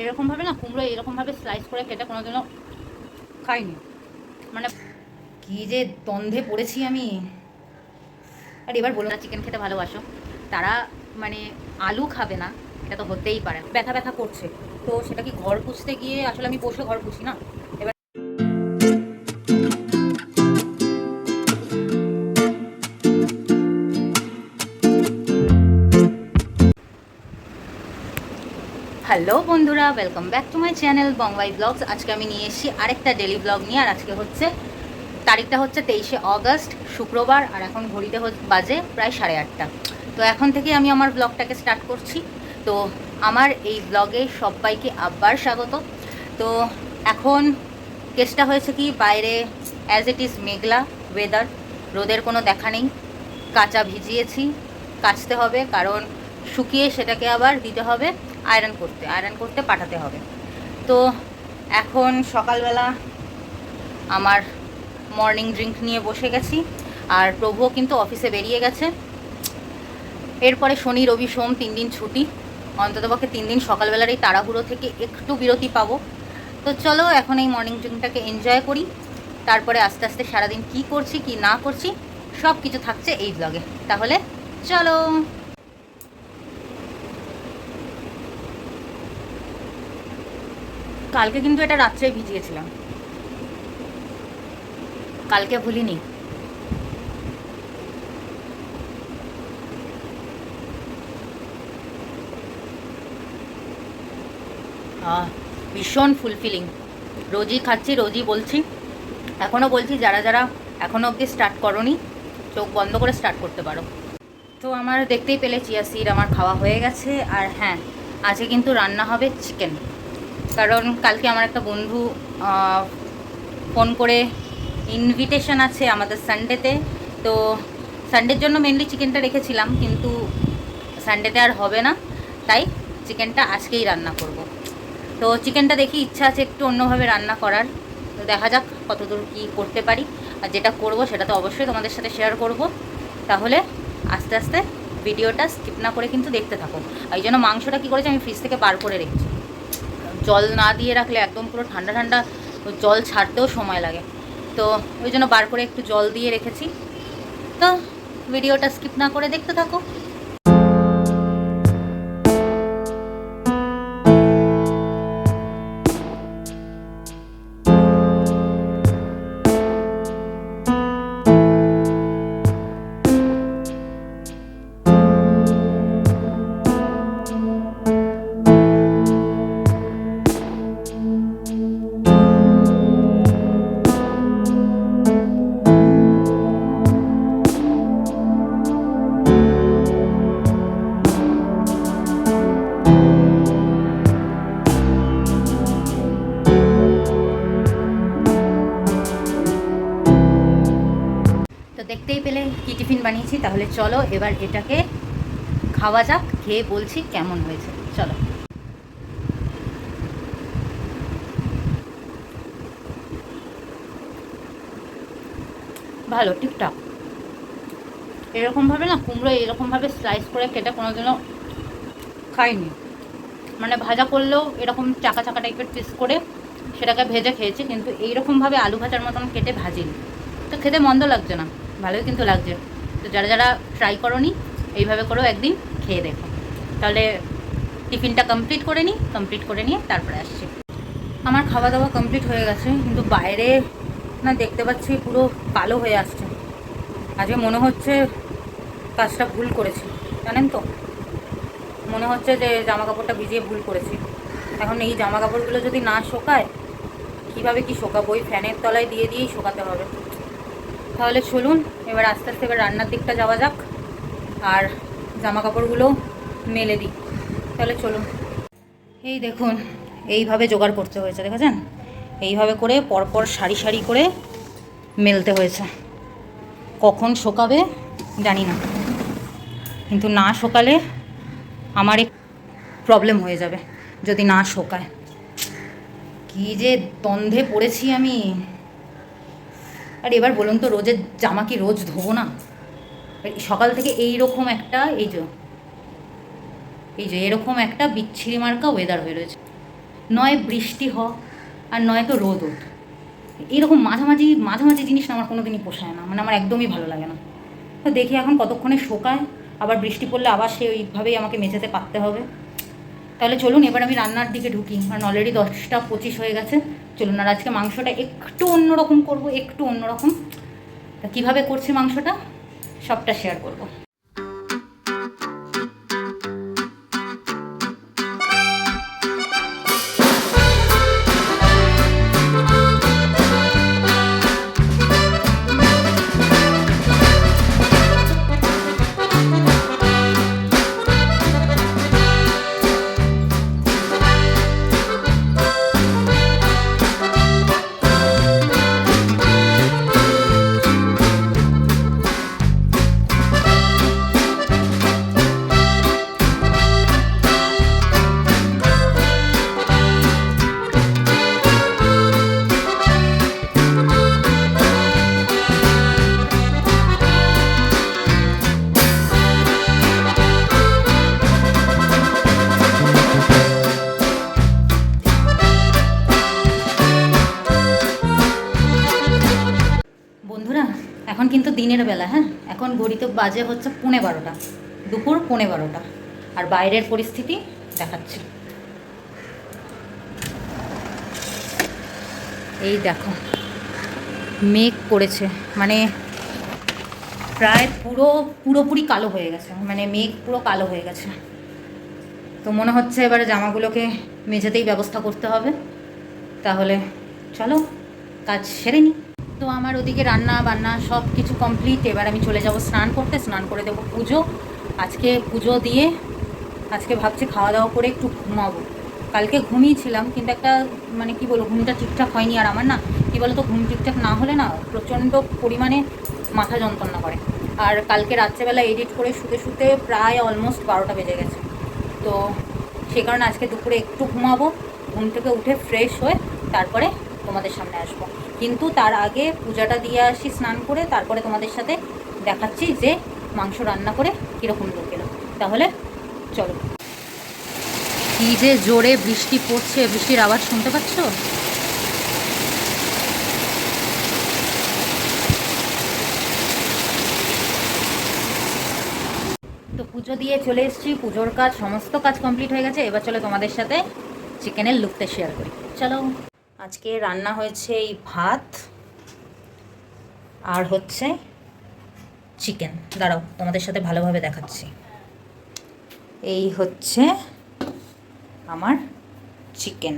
এরকমভাবে না কুমড়ো এরকমভাবে স্লাইস করে খেতে কোনোদিনও খাইনি। মানে কী যে দ্বন্দ্বে পড়েছি আমি। আর এবার বলো না, চিকেন খেতে ভালোবাসো তারা মানে আলু খাবে না, এটা তো হতেই পারে না। ব্যথা ব্যথা করছে, তো সেটা কি ঘর পুষতে গিয়ে আসলে আমি বসে ঘর পুষি না। এবার হ্যালো বন্ধুরা, welcome back to my channel বংবাই ব্লগস। আজকে আমি নিয়ে এসেছি আরেকটা ডেলি ব্লগ নিয়ে। আর আজকে হচ্ছে তারিখটা হচ্ছে 23শে অগস্ট, শুক্রবার। আর এখন ঘড়িতে বাজে প্রায় 8:30। তো এখন থেকে আমি আমার ব্লগটাকে স্টার্ট করছি। তো আমার এই ব্লগে সবাইকে আবার স্বাগত। তো এখন কেসটা হয়েছে কি, বাইরে as it is Meghla weather, রোদের কোনো দেখা নেই। কাঁচা ভিজিয়েছি, কাচতে হবে, কারণ শুকিয়ে সেটাকে আবার দিতে হবে আয়রন করতে পাঠাতে হবে। তো এখন সকালবেলা আমার মর্নিং ড্রিঙ্ক নিয়ে বসে গেছি। আর প্রভুও কিন্তু অফিসে বেরিয়ে গেছে। এরপরে শনি রবি সোম 3 দিন ছুটি, অন্ততপক্ষে 3 দিন সকালবেলার এই তাড়াহুড়ো থেকে একটু বিরতি পাবো। তো চলো এখন এই মর্নিং ড্রিঙ্কটাকে এনজয় করি, তারপরে আস্তে আস্তে সারাদিন কি করছি কি না করছি সব কিছু থাকছে এই ব্লগে। তাহলে চলো। কালকে কিন্তু এটা রাত্রে ভিজিয়েছিলাম, কালকে ভুলিনি। ভীষণ ফুলফিলিং। রোজই খাচ্ছি, রোজই বলছি, এখনও বলছি যারা যারা এখনও অবধি স্টার্ট করোনি চোখ বন্ধ করে স্টার্ট করতে পারো। তো আমার দেখতেই পেলে চিয়া সিড আমার খাওয়া হয়ে গেছে। আর হ্যাঁ, আজকে কিন্তু রান্না হবে চিকেন, কারণ কালকে আমার একটা বন্ধু ফোন করে ইনভিটেশন আছে আমাদের সানডেতে। তো সানডের জন্য মেনলি চিকেনটা রেখেছিলাম, কিন্তু সানডেতে আর হবে না, তাই চিকেনটা আজকেই রান্না করব। তো চিকেনটা দেখি ইচ্ছা আছে একটু অন্যভাবে রান্না করার। তো দেখা যাক কতদূর কী করতে পারি। আর যেটা করব সেটা তো অবশ্যই তোমাদের সাথে শেয়ার করব। তাহলে আস্তে আস্তে ভিডিওটা স্কিপ না করে কিন্তু দেখতে থাকো। এই জন্য মাংসটা কী করেছি, আমি ফ্রিজ থেকে বার করে রেখেছি। জল না দিয়ে রাখলে একদম পুরো ঠান্ডা ঠান্ডা জল ছাড়তেও সময় লাগে, তো ওই জন্য বার করে একটু জল দিয়ে রেখেছি। তো ভিডিওটা স্কিপ না করে দেখতে থাকো। তো দেখতেই পেলে কি টিফিন বানিয়েছি। তাহলে চলো এবার এটাকে খাওয়া যাক, খেয়ে বলছি কেমন হয়েছে। চলো। ভালো, ঠিকঠাক। এরকমভাবে না কুমড়ো এরকমভাবে স্লাইস করে খেতে কোনোদিনও খাইনি। মানে ভাজা করলেও এরকম চাকা চাকা টাইপের পিস করে সেটাকে ভেজে খেয়েছি, কিন্তু এইরকমভাবে আলু ভাজার মতন কেটে ভাজিনি। তো খেতে মন্দ লাগছে না, ভালোই কিন্তু লাগছে। তো যারা যারা ট্রাই করোনি এইভাবে করেও একদিন খেয়ে দেখো। তাহলে টিফিনটা কমপ্লিট করে নিই, কমপ্লিট করে নিয়ে তারপরে আসছি। আমার খাওয়া দাওয়া কমপ্লিট হয়ে গেছে, কিন্তু বাইরে না দেখতে পাচ্ছি পুরো কালো হয়ে আসছে। আজকে মনে হচ্ছে কাজটা ভুল করেছি, জানেন তো। মনে হচ্ছে যে জামা কাপড়টা ভিজিয়ে ভুল করেছি। এখন এই জামা কাপড়গুলো যদি না শোকায় কীভাবে কি শোকাবো, ওই ফ্যানের তলায় দিয়ে দিয়েই শোকাতে হবে। তাহলে চলুন এবার আস্তে আস্তে এবার রান্নার দিকটা যাওয়া যাক, আর জামা কাপড়গুলো মেলে দিই। তাহলে চলুন। এই দেখুন, এইভাবে জোগাড় করতে হয়েছে, দেখেছেন? এইভাবে করে পরপর সারি সারি করে মেলতে হয়েছে। কখন শোকাবে জানি না, কিন্তু না শোকালে আমার এক প্রবলেম হয়ে যাবে যদি না শোকায়। কী যে দ্বন্দ্বে পড়েছি আমি। আর এবার বলুন তো, রোজের জামা কি রোজ ধোবো না? সকাল থেকে এইরকম একটা এই যে এরকম একটা বিচ্ছিরি মার্কা ওয়েদার হয়ে রয়েছে। নয় বৃষ্টি হ আর নয় তো রোদ ওঠ, এরকম মাঝামাঝি মাঝামাঝি জিনিস না আমার কোনো দিনই পোষায় না, মানে আমার একদমই ভালো লাগে না। তো দেখি এখন কতক্ষণে শোকায়, আবার বৃষ্টি পড়লে আবার সে ওইভাবেই আমাকে মেঝেতে পাততে হবে। তাহলে চলুন এবার আমি রান্নার দিকে ঢুকি, কারণ অলরেডি 10টা 25 হয়ে গেছে। চলুন, আর আজকে মাংসটা একটু অন্যরকম করব, একটু অন্যরকম। তা কীভাবে করছি মাংসটা সবটা শেয়ার করব। বন্ধুরা এখন কিন্তু দিনের বেলা, হ্যাঁ, এখন ঘড়িতে বাজে হচ্ছে 12:15, দুপুর 12:15, আর বাইরের পরিস্থিতি দেখাচ্ছি। এই দেখো মেঘ করেছে, মানে প্রায় পুরোপুরি কালো হয়ে গেছে, মানে মেঘ পুরো কালো হয়ে গেছে। তো মনে হচ্ছে এবারে জামাগুলোকে মেঝেতেই ব্যবস্থা করতে হবে। তাহলে চলো কাজ সেরে নিই। তো আমার ওদিকে রান্না বান্না সব কিছু কমপ্লিট। এবার আমি চলে যাব স্নান করতে, স্নান করে দেবো পুজো। আজকে পুজো দিয়ে আজকে ভাবছি খাওয়া দাওয়া করে একটু ঘুমাবো। কালকে ঘুমিয়েছিলাম, কিন্তু একটা মানে কি বলবো, ঘুমটা ঠিকঠাক হয়নি। আর আমার না কী বলো তো, ঘুম ঠিকঠাক না হলে না প্রচণ্ড পরিমাণে মাথা যন্ত্রণা করে। আর কালকে রাত্রেবেলা এডিট করে শুতে শুতে প্রায় অলমোস্ট 12টা বেজে গেছে। তো সে কারণে আজকে দুপুরে একটু ঘুমাবো, ঘুম থেকে উঠে ফ্রেশ হয়ে তারপরে তোমাদের সামনে আসবো। কিন্তু তার আগে পূজাটা দিয়ে আসি স্নান করে, তারপরে তোমাদের সাথে দেখাচ্ছি যে মাংস রান্না করে কীরকম লোক এলো। তাহলে চলো। কী যে জোরে বৃষ্টি পড়ছে, বৃষ্টির আওয়াজ শুনতে পাচ্ছ? তো পুজো দিয়ে চলে এসেছি, পুজোর কাজ সমস্ত কাজ কমপ্লিট হয়ে গেছে। এবার চলো তোমাদের সাথে চিকেনের লুকটা শেয়ার করি, চলো। আজকে রান্না হয়েছে এই ভাত আর হচ্ছে চিকেন। দাঁড়াও তোমাদের সাথে ভালোভাবে দেখাচ্ছি। এই হচ্ছে আমার চিকেন।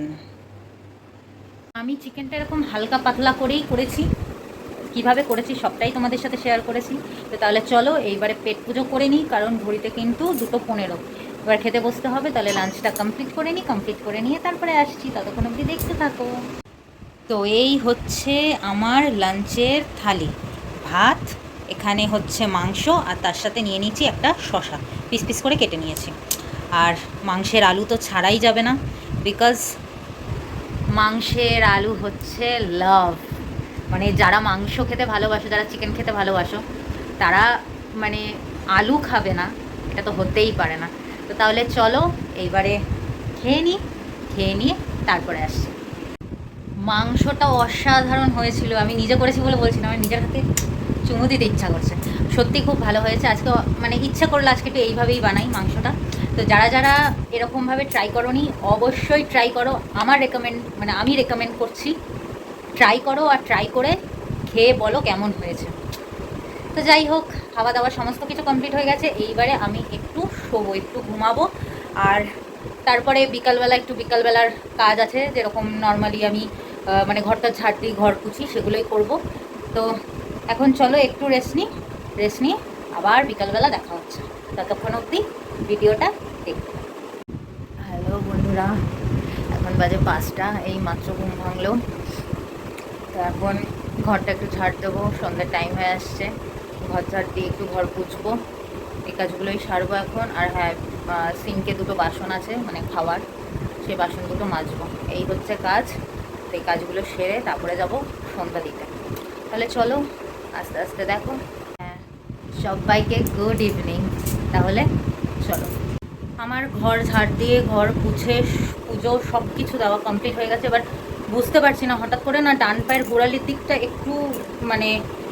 আমি চিকেনটা এরকম হালকা পাতলা করেই করেছি, কিভাবে করেছি সবটাই তোমাদের সাথে শেয়ার করেছি। তো তাহলে চলো এইবারে পেট পুজো করে নিই, কারণ ঘড়িতে কিন্তু 2:15। এবার খেতে বসতে হবে। তাহলে লাঞ্চটা কমপ্লিট করে নিই, কমপ্লিট করে নিয়ে তারপরে আসছি। ততক্ষণ অবধি দেখতে থাকো। তো এই হচ্ছে আমার লাঞ্চের থালি। ভাত, এখানে হচ্ছে মাংস, আর তার সাথে নিয়ে নিয়েছি একটা শসা, পিস পিস করে কেটে নিয়েছি। আর মাংসের আলু তো ছাড়াই যাবে না, বিকজ মাংসের আলু হচ্ছে লাভ। মানে যারা মাংস খেতে ভালোবাসো, যারা চিকেন খেতে ভালোবাসো, তারা মানে আলু খাবে না এটা তো হতেই পারে না। তো তাহলে চলো এইবারে খেয়ে নিই, খেয়ে নিয়ে তারপরে আসছি। মাংসটা অসাধারণ হয়েছিল। আমি নিজে করেছি বলে বলছি না, আমার নিজের হাতে চুমু দিতে ইচ্ছা করছে। সত্যি খুব ভালো হয়েছে। আজকে মানে ইচ্ছা করলো আজকে একটু এইভাবেই বানাই মাংসটা। তো যারা যারা এরকমভাবে ট্রাই করোনি অবশ্যই ট্রাই করো। আমার আমি রেকমেন্ড করছি, ট্রাই করো। আর ট্রাই করে খেয়ে বলো কেমন হয়েছে। তো যাই হোক, খাওয়া দাওয়া সমস্ত কিছু কমপ্লিট হয়ে গেছে। এইবারে আমি একটু শোবো, একটু ঘুমাবো। আর তারপরে বিকালবেলার কাজ আছে, যেরকম নর্মালি আমি মানে ঘরটা ঝাড় দিই, ঘর পুছি, সেগুলোই করব। তো এখন চলো একটু রেস্ট নিয়ে আবার বিকালবেলা দেখা হচ্ছে। ততক্ষণ অবধি ভিডিওটা দেখতে। হ্যালো বন্ধুরা, এখন বাজে 5টা, এই মাত্র ঘুম ভাঙলো। তো এখন ঘরটা একটু ঝাড় দেবো, সন্ধ্যার টাইম হয়ে আসছে। ঘর ঝাড় দিয়ে একটু ঘর পুছবো, এই কাজগুলোই সারবো এখন। আর হ্যাঁ, সিঙ্কে 2টো বাসন আছে মানে খাওয়ার, সেই বাসন দুটো মাজবো। এই হচ্ছে কাজ। তো এই কাজগুলো সেরে তারপরে যাব সন্ধ্যা দিতে। তাহলে চলো আস্তে আস্তে দেখো। হ্যাঁ, সবাইকে গুড ইভিনিং। তাহলে চলো। আমার ঘর ঝাড় দিয়ে ঘর পুছে পুজো সব কিছু দেওয়া কমপ্লিট হয়ে গেছে। এবার বুঝতে পারছি না, হঠাৎ করে না ডান পায়ের গোড়ালির দিকটা একটু মানে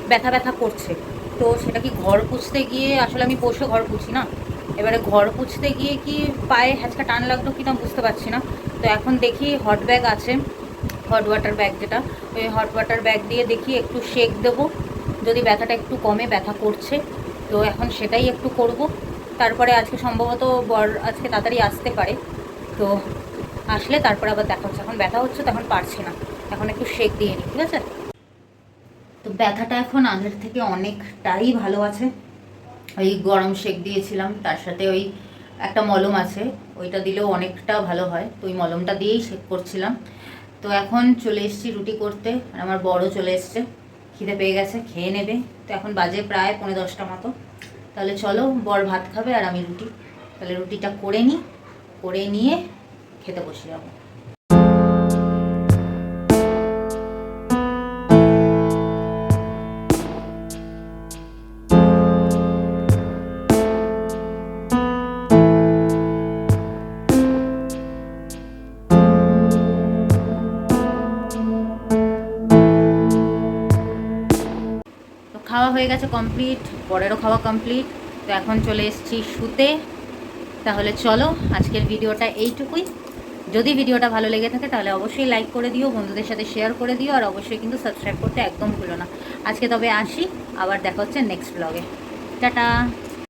ব্যথা ব্যথা করছে। তো সেটা কি ঘর পুছতে গিয়ে, আসলে আমি বসে ঘর পুছি না, এবারে ঘর পুছতে গিয়ে কি পায়ে হ্যাঁচকা টান লাগলো কি না বুঝতে পারছি না। তো এখন দেখি হট ব্যাগ আছে, হট ওয়াটার ব্যাগ যেটা, ওই হট ওয়াটার ব্যাগ দিয়ে দেখি একটু শেক দেবো, যদি ব্যথাটা একটু কমে, ব্যথা করছে তো এখন সেটাই একটু করব। তারপরে আজকে সম্ভবত বর আজকে তাড়াতাড়ি আসতে পারে, তো আসলে তারপরে আবার দেখা হচ্ছে। এখন ব্যথা হচ্ছে, তখন পারছি না, এখন একটু শেক দিয়ে নিই, ঠিক আছে? তো ব্যথাটা এখন আগের থেকে অনেকটাই ভালো আছে। ওই গরম শেক দিয়েছিলাম, তার সাথে ওই একটা মলম আছে, ওইটা দিলেও অনেকটা ভালো হয়, তো ওই মলমটা দিয়েই শেক করছিলাম। তো এখন চলে এসেছি রুটি করতে, আর আমার বড় চলে এসছে, খিদে পেয়ে গেছে, খেয়ে নেবে। তো এখন বাজে প্রায় 9:45 মতো। তাহলে চলো, বর ভাত খাবে আর আমি রুটি, তাহলে রুটিটা করে নিই, করে নিয়ে খেতে বসে যাবো। খাওয়া হয়ে গেছে কমপ্লিট, বরেরও খাওয়া কমপ্লিট। তো এখন চলে এসেছি শুতে। তাহলে চলো, আজকের ভিডিওটা এইটুকুই। যদি ভিডিওটা ভালো লেগে থাকে তাহলে অবশ্যই লাইক করে দিও, বন্ধুদের সাথে শেয়ার করে দিও, আর অবশ্যই কিন্তু সাবস্ক্রাইব করতে একদম ভুলো না। আজকে তবে আসি, আবার দেখা হচ্ছে নেক্সট ব্লগে। টাটা।